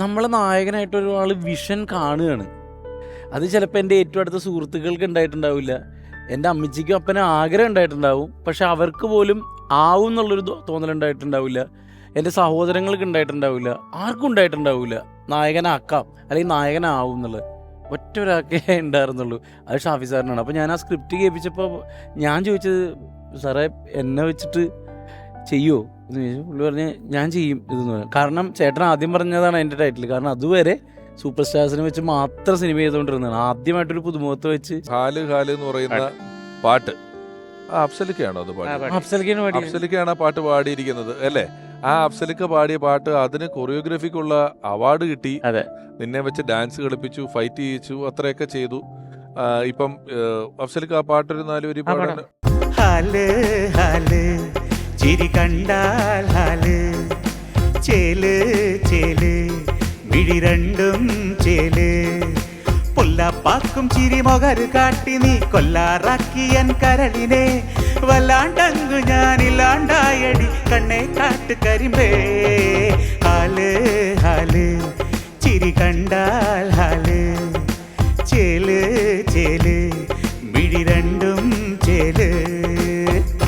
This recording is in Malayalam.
നമ്മളെ നായകനായിട്ട് ഒരാൾ വിഷൻ കാണുകയാണ്. അത് ചിലപ്പോൾ എൻ്റെ ഏറ്റവും അടുത്ത സുഹൃത്തുക്കൾക്ക് ഉണ്ടായിട്ടുണ്ടാവില്ല, എൻ്റെ അമ്മച്ചിക്കും അപ്പനും ആഗ്രഹം ഉണ്ടായിട്ടുണ്ടാവും, പക്ഷെ അവർക്ക് പോലും ആവും എന്നുള്ളൊരു തോന്നലുണ്ടായിട്ടുണ്ടാവില്ല, എൻ്റെ സഹോദരങ്ങൾക്ക് ഉണ്ടായിട്ടുണ്ടാവില്ല, ആർക്കും ഉണ്ടായിട്ടുണ്ടാവില്ല നായകനാക്കാം അല്ലെങ്കിൽ നായകനാവും എന്നുള്ളത്. ഒറ്റ ഒരാൾക്കേ ഉണ്ടായിരുന്നുള്ളൂ, അത് ഷാഫി സാറിനാണ്. അപ്പോൾ ഞാൻ ആ സ്ക്രിപ്റ്റ് കേൾപ്പിച്ചപ്പോൾ ഞാൻ ചോദിച്ചത്, സാറേ എന്നെ വെച്ചിട്ട് ചെയ്യുമോ എന്ന് ചോദിച്ചു. പുള്ളി പറഞ്ഞ് ഞാൻ ചെയ്യും ഇതെന്ന് പറഞ്ഞു. കാരണം ചേട്ടൻ ആദ്യം പറഞ്ഞതാണ് എൻ്റെ ടൈറ്റിൽ. കാരണം അതുവരെ സൂപ്പർ സ്റ്റാർസിനെ വെച്ച് മാത്രം സിനിമ ചെയ്തുകൊണ്ടിരുന്നതാണ്. ആദ്യമായിട്ടൊരു പുതുമുഖത്ത് വെച്ച് ഹാല് ഹാല് എന്ന് പറയുന്ന പാട്ട് അഫ്സലിക്കാണോ അത് പാടി? അഫ്സലിക്കാണ് ആ പാട്ട് പാടിയിരിക്കുന്നത് അല്ലേ? ആ അഫ്സലിക്ക പാടിയ പാട്ട് അതിന് കൊറിയോഗ്രാഫിക്കുള്ള അവാർഡ് കിട്ടി. നിന്നെ വെച്ച് ഡാൻസ് കളിപ്പിച്ചു, ഫൈറ്റ് ചെയ്യിച്ചു, അത്രയൊക്കെ ചെയ്തു. ഇപ്പം അഫ്സലിക്ക ആ പാട്ടൊരു 4 വരി പാടാൻ. ഹാല് ഹാല് ചിരി കണ്ടാൽ ഹാല്, ചേല് ചേല് മിഴി രണ്ടും ചേല്, പൊല്ലാപ്പാക്കും ചിരി മൊകര് കാട്ടി നീ കൊല്ലാറാക്കിയൻ കരളിനെ, വല്ലാണ്ടങ്കു ഞാനില്ലാണ്ടായടി കണ്ണെ കാട്ട് കരിമ്പേ. ഹാല് ഹാല് ചിരി കണ്ടാൽ ഹാല്.